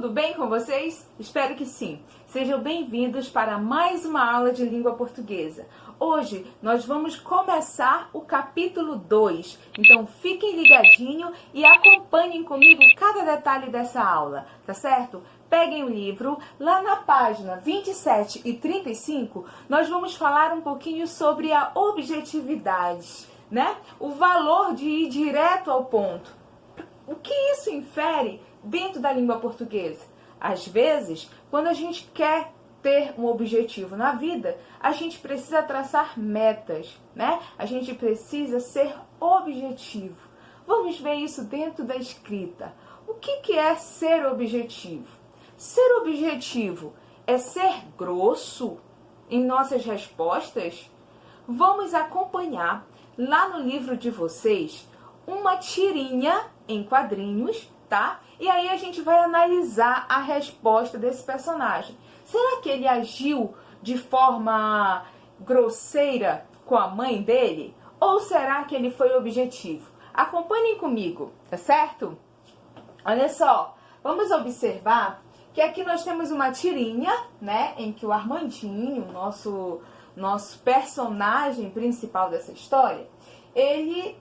tudo bem com vocês? Espero que sim. Sejam bem-vindos para mais uma aula de língua portuguesa. Hoje nós vamos começar o capítulo 2, então fiquem ligadinhos e acompanhem comigo cada detalhe dessa aula, tá certo? Peguem o livro, lá na página 27 e 35, nós vamos falar um pouquinho sobre a objetividade, né? O valor de ir direto ao ponto. O que isso infere dentro da língua portuguesa? Às vezes, quando a gente quer ter um objetivo na vida, a gente precisa traçar metas, né? A gente precisa ser objetivo. Vamos ver isso dentro da escrita. O que é ser objetivo? Ser objetivo é ser grosso em nossas respostas? Vamos acompanhar lá no livro de vocês uma tirinha em quadrinhos, tá? E aí a gente vai analisar a resposta desse personagem. Será que ele agiu de forma grosseira com a mãe dele? Ou será que ele foi objetivo? Acompanhem comigo, tá certo? Olha só, vamos observar que aqui nós temos uma tirinha, né? Em que o Armandinho, nosso personagem principal dessa história, ele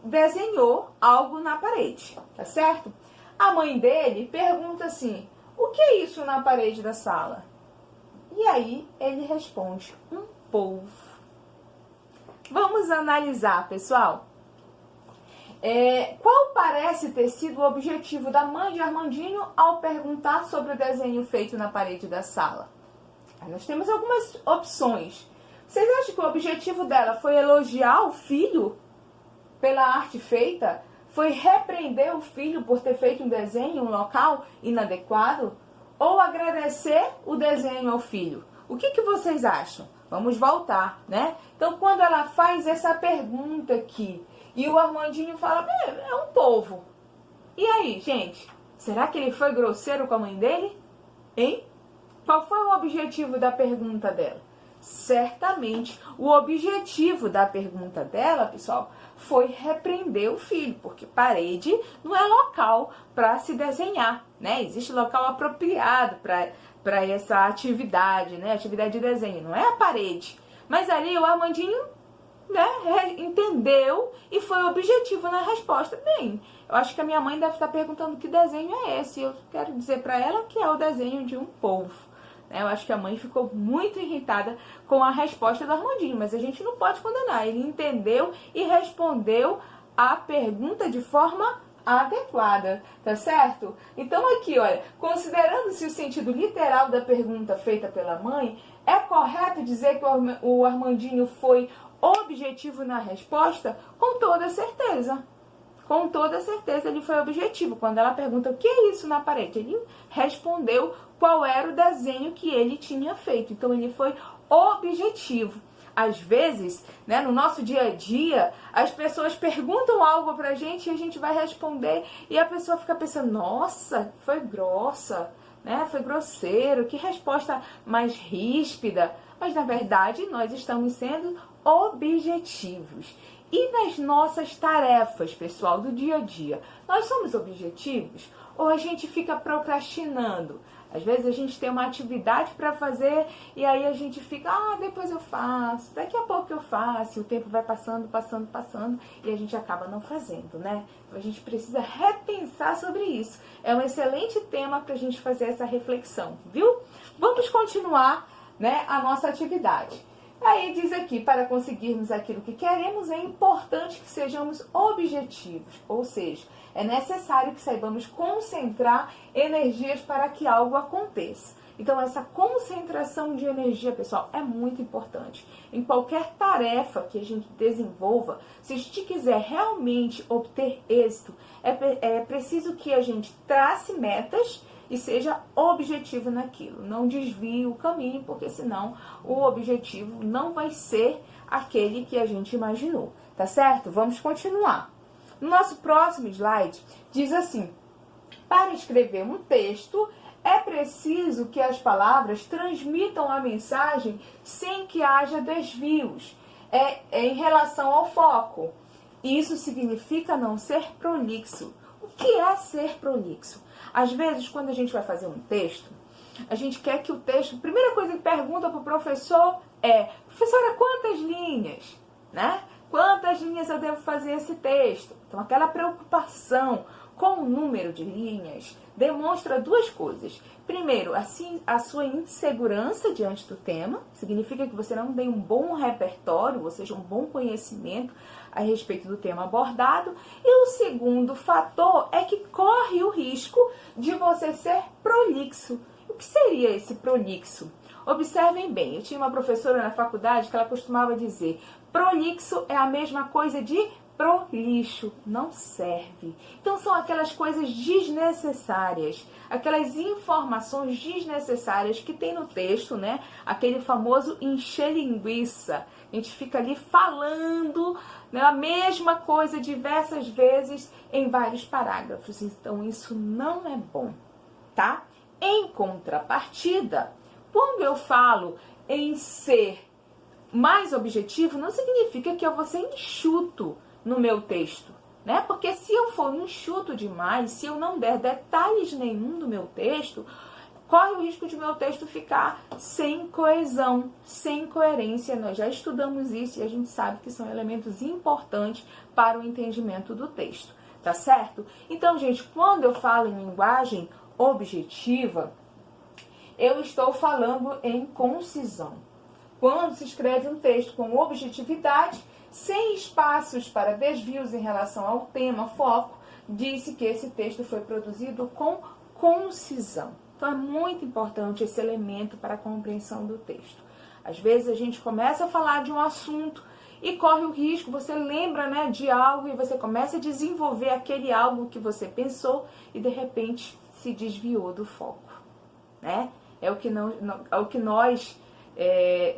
desenhou algo na parede, tá certo? A mãe dele pergunta assim: o que é isso na parede da sala? E aí ele responde: um polvo. Vamos analisar, pessoal. Qual parece ter sido o objetivo da mãe de Armandinho ao perguntar sobre o desenho feito na parede da sala? Aí nós temos algumas opções. Vocês acham que o objetivo dela foi elogiar o filho pela arte feita? Foi repreender o filho por ter feito um desenho em um local inadequado? Ou agradecer o desenho ao filho? O que vocês acham? Vamos voltar, né? Então, quando ela faz essa pergunta aqui, e o Armandinho fala: é um polvo. E aí, gente? Será que ele foi grosseiro com a mãe dele? Hein? Qual foi o objetivo da pergunta dela? Certamente, o objetivo da pergunta dela, pessoal, foi repreender o filho, porque parede não é local para se desenhar, né? Existe local apropriado para essa atividade, né? Atividade de desenho, não é a parede. Mas ali o Armandinho, né, entendeu e foi objetivo na resposta. Bem, eu acho que a minha mãe deve estar perguntando que desenho é esse. Eu quero dizer para ela que é o desenho de um polvo. Eu acho que a mãe ficou muito irritada com a resposta do Armandinho, mas a gente não pode condenar. Ele entendeu e respondeu a pergunta de forma adequada, tá certo? Então aqui, olha, considerando-se o sentido literal da pergunta feita pela mãe, é correto dizer que o Armandinho foi objetivo na resposta? Com toda certeza. Com toda certeza ele foi objetivo. Quando ela pergunta o que é isso na parede, ele respondeu qual era o desenho que ele tinha feito. Então ele foi objetivo. Às vezes, né, no nosso dia a dia, as pessoas perguntam algo pra gente e a gente vai responder e a pessoa fica pensando: nossa, foi grossa, né? Foi grosseiro, que resposta mais ríspida. Mas na verdade nós estamos sendo objetivos. E nas nossas tarefas, pessoal, do dia a dia, nós somos objetivos ou a gente fica procrastinando? Às vezes a gente tem uma atividade para fazer e aí a gente fica: depois eu faço, daqui a pouco eu faço, e o tempo vai passando e a gente acaba não fazendo, né? Então a gente precisa repensar sobre isso. É um excelente tema para a gente fazer essa reflexão, viu? Vamos continuar, né, a nossa atividade. Aí diz aqui: para conseguirmos aquilo que queremos, é importante que sejamos objetivos, ou seja, é necessário que saibamos concentrar energias para que algo aconteça. Então, essa concentração de energia, pessoal, é muito importante. Em qualquer tarefa que a gente desenvolva, se a gente quiser realmente obter êxito, é preciso que a gente trace metas e seja objetivo naquilo. Não desvie o caminho, porque senão o objetivo não vai ser aquele que a gente imaginou, tá certo? Vamos continuar. No nosso próximo slide, diz assim: para escrever um texto, é preciso que as palavras transmitam a mensagem sem que haja desvios em relação ao foco. Isso significa não ser prolixo. O que é ser prolixo? Às vezes, quando a gente vai fazer um texto, a gente quer que o texto... A primeira coisa que pergunta para o professor é: professora, quantas linhas? Né? Quantas linhas eu devo fazer esse texto? Então, aquela preocupação com o número de linhas demonstra duas coisas. Primeiro, assim, a sua insegurança diante do tema. Significa que você não tem um bom repertório, ou seja, um bom conhecimento a respeito do tema abordado. E o segundo fator é que corre o risco de você ser prolixo. O que seria esse prolixo? Observem bem, eu tinha uma professora na faculdade que ela costumava dizer: prolixo é a mesma coisa de prolixo, não serve. Então são aquelas coisas desnecessárias, aquelas informações desnecessárias que tem no texto, né? Aquele famoso encher linguiça. A gente fica ali falando, né, a mesma coisa diversas vezes em vários parágrafos. Então isso não é bom, tá? Em contrapartida, quando eu falo em ser mais objetivo, não significa que eu vou ser enxuto no meu texto, né? Porque se eu for enxuto demais, se eu não der detalhes nenhum do meu texto, corre o risco de meu texto ficar sem coesão, sem coerência. Nós já estudamos isso e a gente sabe que são elementos importantes para o entendimento do texto, tá certo? Então, gente, quando eu falo em linguagem objetiva, eu estou falando em concisão. Quando se escreve um texto com objetividade, sem espaços para desvios em relação ao tema, foco, disse que esse texto foi produzido com concisão. Então é muito importante esse elemento para a compreensão do texto. Às vezes a gente começa a falar de um assunto e corre o risco, você lembra, né, de algo e você começa a desenvolver aquele algo que você pensou e de repente se desviou do foco, né? É o que nós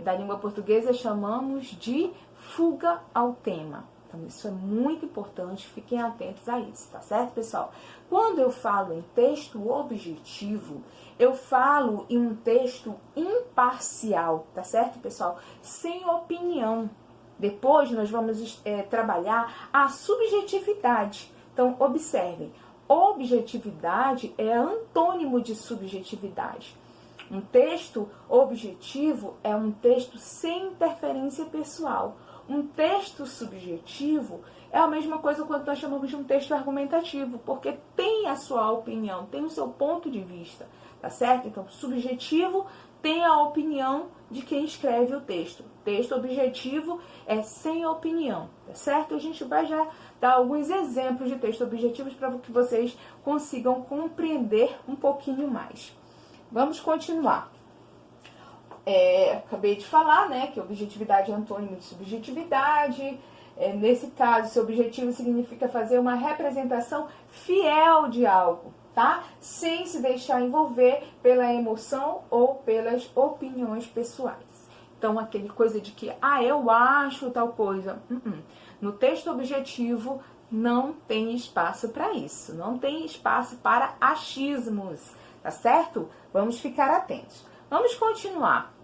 da língua portuguesa chamamos de fuga ao tema. Então isso é muito importante, fiquem atentos a isso, tá certo, pessoal? Quando eu falo em texto objetivo, eu falo em um texto imparcial, tá certo, pessoal? Sem opinião. Depois nós vamos trabalhar a subjetividade. Então, observem, objetividade é antônimo de subjetividade. Um texto objetivo é um texto sem interferência pessoal. Um texto subjetivo é a mesma coisa quando nós chamamos de um texto argumentativo, porque tem a sua opinião, tem o seu ponto de vista, tá certo? Então, subjetivo tem a opinião de quem escreve o texto. Texto objetivo é sem opinião, tá certo? A gente vai já dar alguns exemplos de textos objetivos para que vocês consigam compreender um pouquinho mais. Vamos continuar. Acabei de falar, né, que objetividade é antônimo de subjetividade. Nesse caso, se objetivo significa fazer uma representação fiel de algo, tá? Sem se deixar envolver pela emoção ou pelas opiniões pessoais. Então, aquele coisa de que, eu acho tal coisa. No texto objetivo, não tem espaço para isso. Não tem espaço para achismos, tá certo? Vamos ficar atentos. Vamos continuar.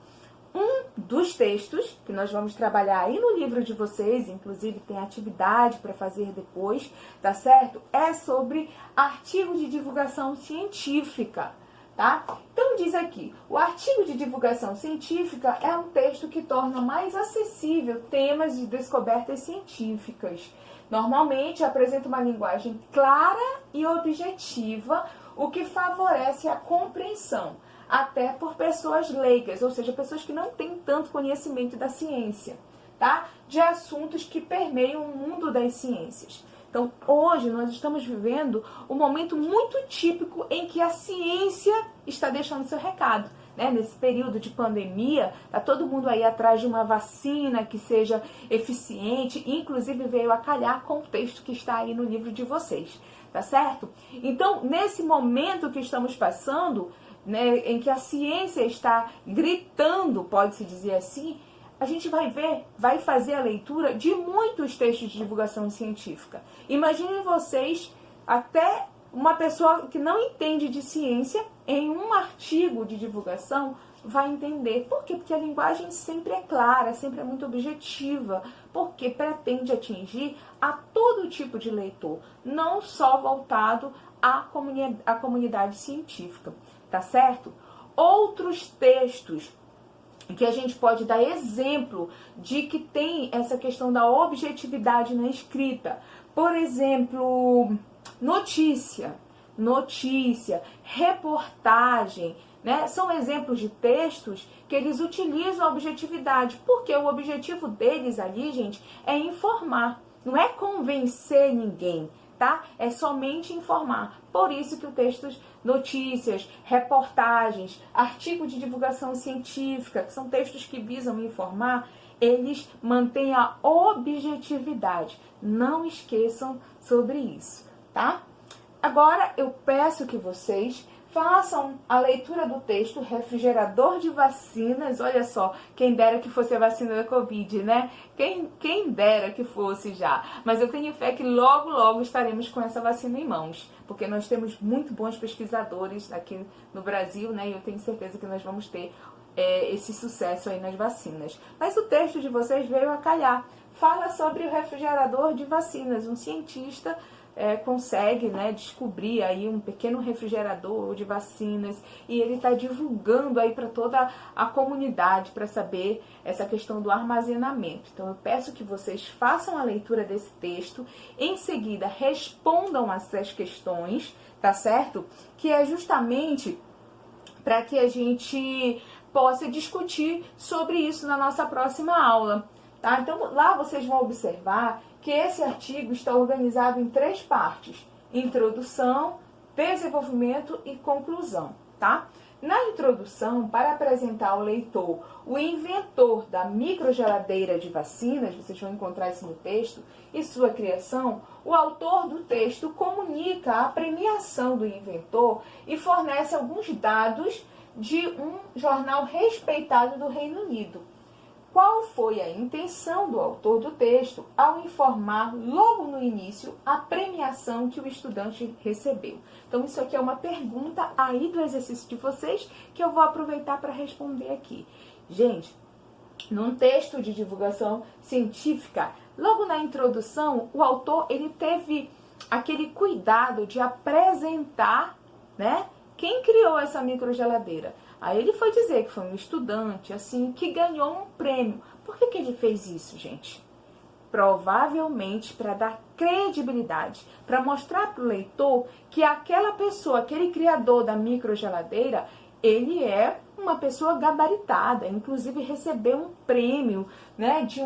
Um dos textos que nós vamos trabalhar aí no livro de vocês, inclusive tem atividade para fazer depois, tá certo? É sobre artigo de divulgação científica, tá? Então diz aqui, o artigo de divulgação científica é um texto que torna mais acessível temas de descobertas científicas. Normalmente apresenta uma linguagem clara e objetiva, o que favorece a compreensão, até por pessoas leigas, ou seja, pessoas que não têm tanto conhecimento da ciência, tá? De assuntos que permeiam o mundo das ciências. Então, hoje nós estamos vivendo um momento muito típico em que a ciência está deixando seu recado, né? Nesse período de pandemia, tá todo mundo aí atrás de uma vacina que seja eficiente, inclusive veio a calhar com o texto que está aí no livro de vocês, tá certo? Então, nesse momento que estamos passando, né, em que a ciência está gritando, pode-se dizer assim, a gente vai fazer a leitura de muitos textos de divulgação científica. Imaginem vocês, até uma pessoa que não entende de ciência, em um artigo de divulgação, vai entender. Por quê? Porque a linguagem sempre é clara, sempre é muito objetiva, porque pretende atingir a todo tipo de leitor, não só voltado a comunidade científica, tá certo? Outros textos que a gente pode dar exemplo de que tem essa questão da objetividade na escrita. Por exemplo, notícia, reportagem, né? São exemplos de textos que eles utilizam a objetividade, porque o objetivo deles ali, gente, é informar, não é convencer ninguém, tá? É somente informar. Por isso que o texto, notícias, reportagens, artigos de divulgação científica, que são textos que visam informar, eles mantêm a objetividade. Não esqueçam sobre isso, tá? Agora eu peço que vocês façam a leitura do texto Refrigerador de Vacinas. Olha só, quem dera que fosse a vacina da Covid, né? Quem dera que fosse já. Mas eu tenho fé que logo, logo estaremos com essa vacina em mãos. Porque nós temos muito bons pesquisadores aqui no Brasil, né? E eu tenho certeza que nós vamos ter esse sucesso aí nas vacinas. Mas o texto de vocês veio a calhar. Fala sobre o refrigerador de vacinas. Um cientista consegue, né, descobrir aí um pequeno refrigerador de vacinas e ele está divulgando aí para toda a comunidade para saber essa questão do armazenamento. Então eu peço que vocês façam a leitura desse texto, em seguida respondam essas questões, tá certo? Que é justamente para que a gente possa discutir sobre isso na nossa próxima aula, tá? Então lá vocês vão observar que esse artigo está organizado em 3 partes: introdução, desenvolvimento e conclusão, tá? Na introdução, para apresentar ao leitor o inventor da microgeladeira de vacinas, vocês vão encontrar isso no texto, e sua criação, o autor do texto comunica a premiação do inventor e fornece alguns dados de um jornal respeitado do Reino Unido. Qual foi a intenção do autor do texto ao informar logo no início a premiação que o estudante recebeu? Então isso aqui é uma pergunta aí do exercício de vocês que eu vou aproveitar para responder aqui. Gente, num texto de divulgação científica, logo na introdução, o autor ele teve aquele cuidado de apresentar, né, quem criou essa microgeladeira. Aí ele foi dizer que foi um estudante, assim, que ganhou um prêmio. Por que ele fez isso, gente? Provavelmente para dar credibilidade, para mostrar para o leitor que aquela pessoa, aquele criador da microgeladeira, ele é uma pessoa gabaritada, inclusive recebeu um prêmio, né, de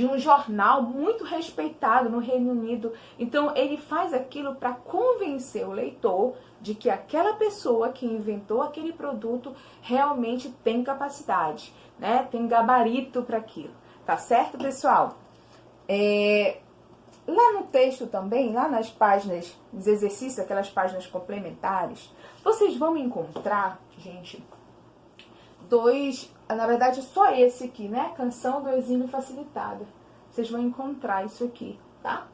um jornal muito respeitado no Reino Unido. Então ele faz aquilo para convencer o leitor de que aquela pessoa que inventou aquele produto realmente tem capacidade, né? Tem gabarito para aquilo. Tá certo, pessoal? Lá no texto também, lá nas páginas dos exercícios, aquelas páginas complementares, vocês vão encontrar, gente, na verdade só esse aqui, né? Canção do Exílio Facilitada. Vocês vão encontrar isso aqui, tá?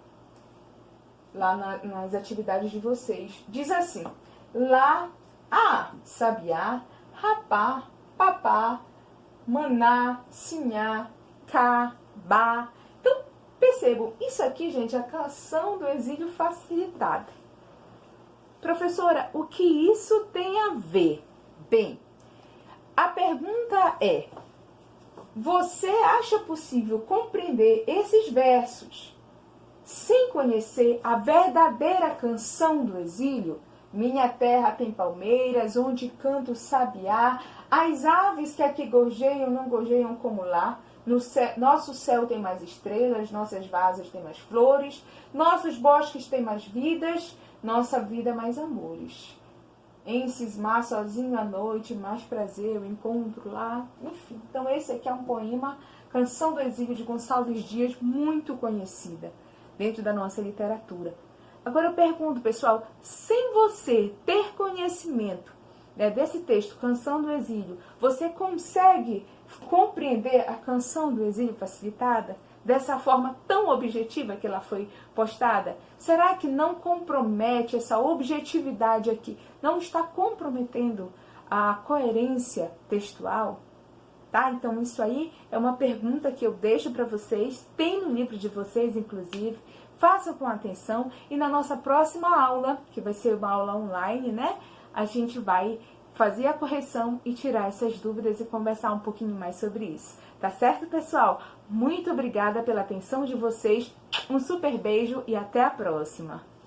Lá nas atividades de vocês. Diz assim: lá, sabiá, rapá, papá, maná, sinhá, cá, bá. Então, percebam, isso aqui, gente, é a canção do exílio facilitado. Professora, o que isso tem a ver? Bem, a pergunta é: você acha possível compreender esses versos sem conhecer a verdadeira canção do exílio? Minha terra tem palmeiras, onde canta o sabiá, as aves que aqui gorjeiam não gorjeiam como lá. Nosso céu tem mais estrelas, nossas vasas têm mais flores, nossos bosques têm mais vidas, nossa vida mais amores. Em cismar sozinho à noite, mais prazer eu encontro lá. Enfim, então esse aqui é um poema, Canção do Exílio, de Gonçalves Dias, muito conhecida dentro da nossa literatura. Agora eu pergunto, pessoal, sem você ter conhecimento, né, desse texto, Canção do Exílio, você consegue compreender a Canção do Exílio facilitada dessa forma tão objetiva que ela foi postada? Será que não compromete essa objetividade aqui? Não está comprometendo a coerência textual? tá? Então isso aí é uma pergunta que eu deixo para vocês, tem no livro de vocês, inclusive. Façam com atenção e na nossa próxima aula, que vai ser uma aula online, né? A gente vai fazer a correção e tirar essas dúvidas e conversar um pouquinho mais sobre isso. Tá certo, pessoal? Muito obrigada pela atenção de vocês. Um super beijo e até a próxima!